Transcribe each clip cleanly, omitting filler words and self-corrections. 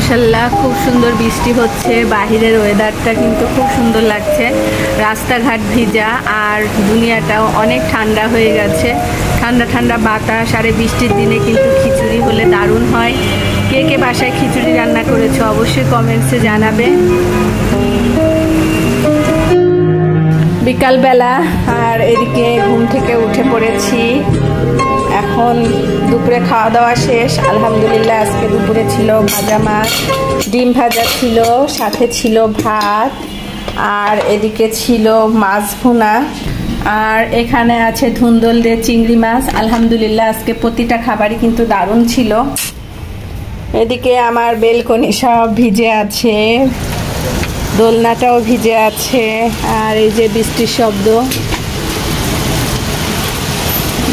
মাশাআল্লাহ খুব সুন্দর বৃষ্টি হচ্ছে, বাহিরের ওয়েদারটা কিন্তু খুব সুন্দর লাগছে, রাস্তাঘাট ভিজা আর দুনিয়াটাও অনেক ঠান্ডা হয়ে গেছে, ঠান্ডা ঠান্ডা বাতাস। আর বৃষ্টির দিনে কিন্তু খিচুড়ি হলে দারুণ হয়। কে কে বাসায় খিচুড়ি রান্না করেছো অবশ্যই কমেন্টসে জানাবে। বিকালবেলা আর এদিকে ঘুম থেকে উঠে পড়েছি, এখন দুপুরে খাওয়া দাওয়া শেষ। আলহামদুলিল্লাহ আজকে দুপুরে ছিল ভাজা মাছ, ডিম ভাজা ছিল, সাথে ছিল ভাত, আর এদিকে ছিল মাছ ভুনা, আর এখানে আছে ধুন্দল দিয়ে চিংড়ি মাছ। আলহামদুলিল্লাহ আজকে প্রতিটা খাবারই কিন্তু দারুণ ছিল। এদিকে আমার বেলকনি সব ভিজে আছে, দোলনাটাও ভিজে আছে, আর এই যে বৃষ্টির শব্দ,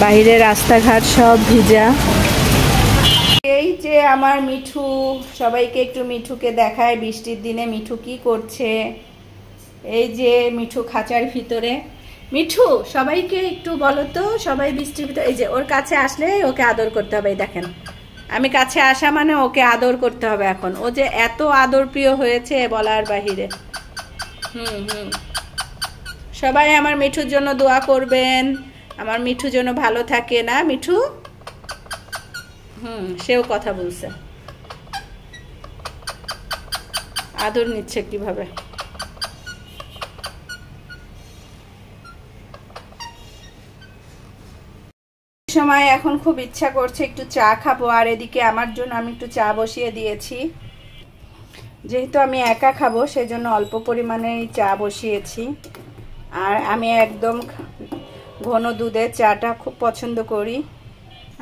বাইরে রাস্তাঘাট সব ভিজা। এই যে আমার মিঠু, সবাইকে একটু মিঠুকে দেখায় বৃষ্টির দিনে মিঠু কি করছে। এই যে মিঠু খাঁচার ভিতরে। মিঠু সবাইকে একটু বলো তো, সবাই বৃষ্টির ভিতরে, এই যে ওর কাছে আসলে ওকে আদর করতে হবে। দেখেন আমি কাছে আসা মানে ওকে আদর করতে হবে। এখন ও যে এত আদর প্রিয় হয়েছে বলার বাহিরে। সবাই আমার মিঠুর জন্য দোয়া করবেন, আমার মিঠু যেন ভালো থাকে। না মিঠু? সেও কথা বলছে, আদর নিচ্ছে কিভাবে। সময় এখন খুব ইচ্ছা করছে একটু চা খাবো, আর এদিকে আমার জন্য আমি একটু চা বসিয়ে দিয়েছি। যেহেতু আমি একা খাবো সেই জন্য অল্প পরিমাণে চা বসিয়েছি। আর আমি একদম ঘন দুধের চাটা খুব পছন্দ করি।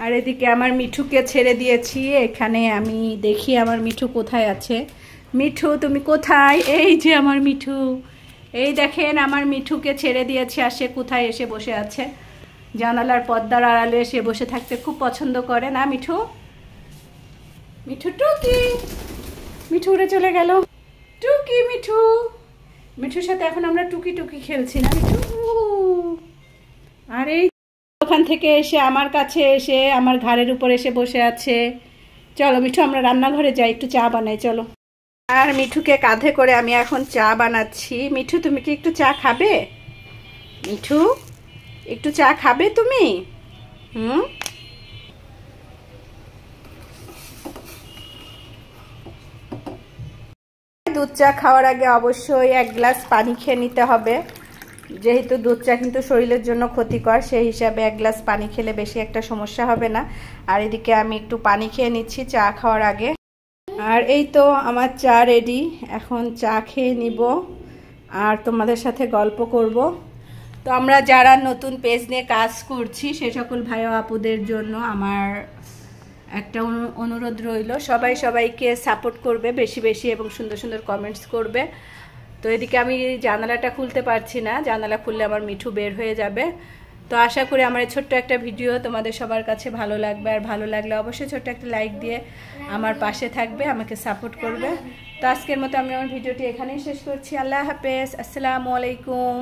আর এদিকে আমার মিঠুকে ছেড়ে দিয়েছি, এখানে আমি দেখি আমার মিঠু কোথায় আছে। মিঠু তুমি কোথায়? এই যে আমার মিঠু, এই দেখেন আমার মিঠুকে ছেড়ে দিয়েছি, আর সে কোথায় এসে বসে আছে। জানালার পর্দার আড়ালে সে বসে থাকতে খুব পছন্দ করে। না মিঠু? মিঠু টুকি, মিঠু উড়ে চলে গেল। টুকি মিঠু, মিঠুর সাথে এখন আমরা টুকি টুকি খেলছি। না মিঠু? আর এই ওখান থেকে এসে আমার কাছে এসে আমার ঘাড়ের উপর এসে বসে আছে। চলো মিঠু আমরা রান্নাঘরে যাই, একটু চা বানাই চলো। আর মিঠুকে কাঁধে করে আমি এখন চা বানাচ্ছি। মিঠু তুমি কি একটু চা খাবে? মিঠু একটু চা খাবে তুমি? দুধ চা খাওয়ার আগে অবশ্যই 1 গ্লাস পানি খেয়ে নিতে হবে, যেহেতু দুধ চা কিন্তু শরীরের জন্য ক্ষতিকর, সেই হিসাবে 1 গ্লাস পানি খেলে বেশি একটা সমস্যা হবে না। আর এদিকে আমি একটু পানি খেয়ে নিচ্ছি চা খাওয়ার আগে। আর এই তো আমার চা রেডি, এখন চা খেয়ে নিব আর তোমাদের সাথে গল্প করব। তো আমরা যারা নতুন পেজ নিয়ে কাজ করছি সে সকল ভাই ও আপুদের জন্য আমার একটা অনুরোধ রইল, সবাই সবাইকে সাপোর্ট করবে বেশি বেশি এবং সুন্দর সুন্দর কমেন্টস করবে। তো এদিকে আমি জানালাটা খুলতে পারছি না, জানালা খুললে আমার মিঠু বের হয়ে যাবে। তো আশা করি আমার এই ছোট্ট একটা ভিডিও তোমাদের সবার কাছে ভালো লাগবে, আর ভালো লাগলে অবশ্যই ছোট্ট একটা লাইক দিয়ে আমার পাশে থাকবে, আমাকে সাপোর্ট করবে। তো আজকের মতো আমি আমার ভিডিওটি এখানেই শেষ করছি। আল্লাহ হাফেজ, আসসালামু আলাইকুম।